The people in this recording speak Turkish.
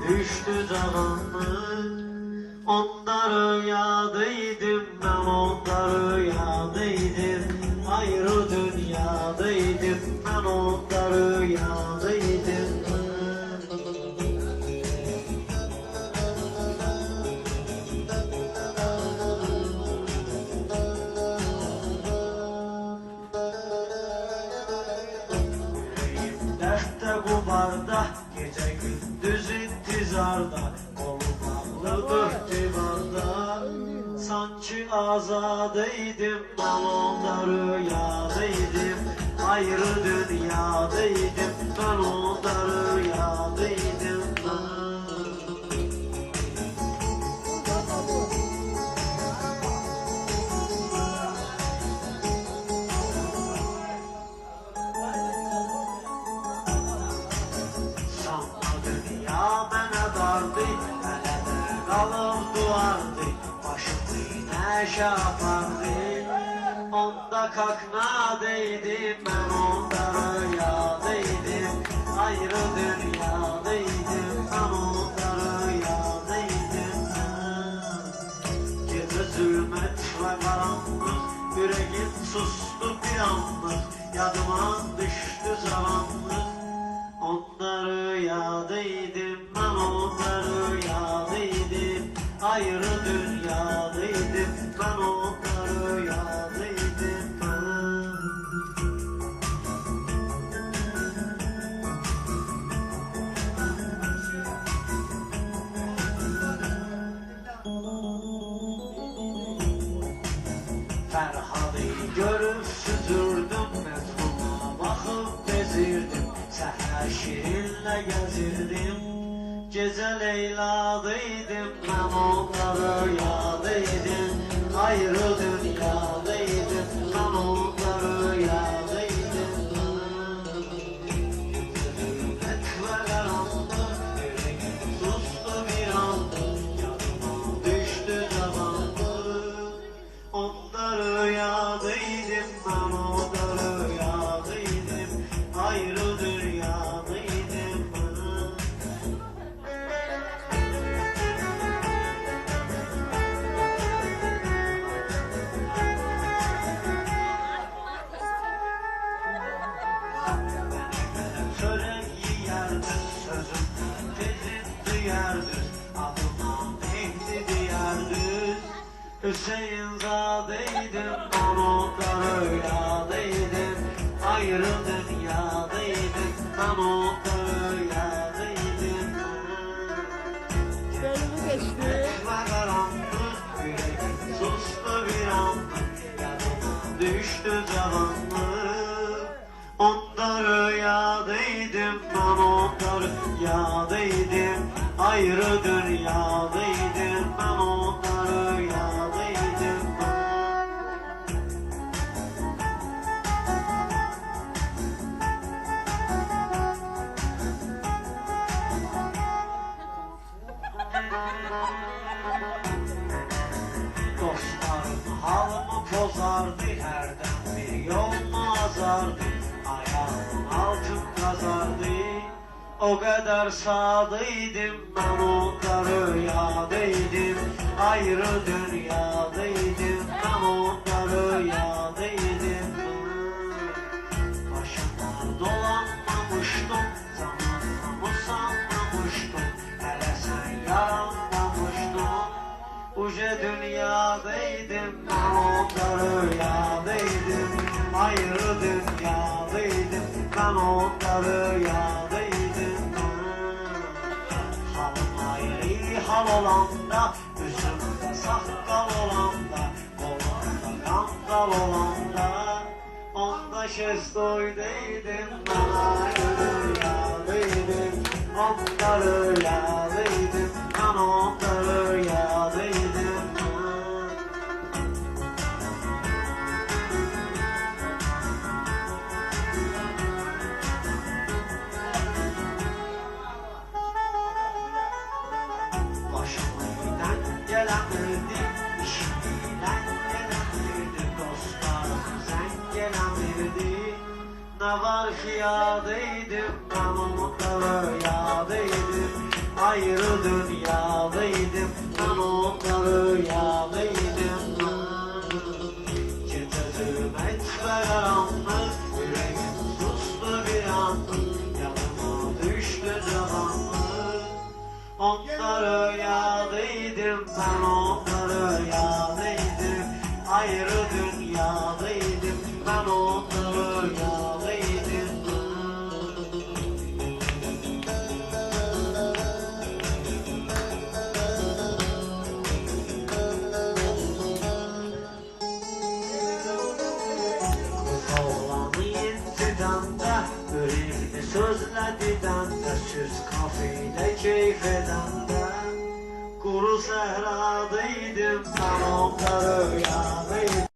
düştü zamanlı. Onları rüyadaydım, ben onları rüyadaydım. Ayrı dünyadaydım, ben onları rüyadaydım. Dertte kumarda, gece gündüz intizarda, kolum bağlıdır divanda. Sanki azadeydim, ben onda rüyadaydım. Ayrı dünyadaydım, ben onda rüyadaydım. Sanma dünya bana dardı, hele de kalıp duvardı. Başımı yine şey yapardı. Onda kaknadaydım, ben onda rüyadaydım. Ayrı dünyadaydım, ben onda rüyadaydım. Gece zulmet ve karanlık, yüreğim sustu bir anlık. Yadıma düştü zamanlık. Onda rüyadaydım, ben onda rüyadaydım. Ayrı dünyadaydım, ben onda rüyadaydım. Ferhad'ı görüp süzürdüm, mezmuna bakıp bezirdim. Seher şirinle gezirdim, gece Leyla'daydım, ben onda rüyadaydım. Ayrı dünyadaydım, ben onda rüyadaydım. Zulmet ve karanlık, yüreğim sustu bir anlık. Yadıma düştü zamanlık. Onda rüyadaydım, ben onda rüyadaydım. Ayrı dünyadaydım. Söyleyi yerdir sözüm, tezin duyardır. Adıma Mehdi diyardır. Hüseyin zadeydim, ben onda rüyadaydım. Ayrı dünyadaydım, ben onda rüyadaydım. Bölümü geçti. Ve karanlık, yüreğim sustu bir anlık. Yadıma düştü zamanlık. Onda rüyadaydım, ben onda rüyadaydım. Ayrı dünyadaydım, ben onda rüyadaydım. Dostlarım halımı pozardı, herden bir yolunu azardı. Ayağımın altın kazardı. O kadar sadıydım, ben onda rüyadaydım. Ayrı dünyadaydım, ben onda rüyadaydım. Başıma dolanmamıştım, zamanımı sanmamıştım. Hele sen yaranmamıştın. Uca dünyadaydım, ben onda rüyadaydım. Ayrı dünyadaydım, ben onda rüyadaydım. Halım ayrı hal olanda, yüzümde sakal olanda, kolumda kangal olanda, onda şestoydaydım, ben ayrı rüyadaydım. Onda rüyadaydım, ben onda rüyadaydım. Başımdan gelemedim, işimden gelemedim. Dostlarım sen gelemedim. Ne var ki yadaydım, ben onda rüyadaydım. ayrı dünyadaydım. Ben onda rüyadaydım. Çıtırdım etme karanlık, yüreğim sustu bir anlık, yanıma düştü zamanlık. Onda rüyadaydım, ben onda rüyadaydım. Ayrı dünyadaydım, ben onda rüyadaydım. Oğlanı inciden de, yüreğini sözlediden de, süz kafede keyif eden de. Kuru sehradaydım, ben onda rüyadaydım.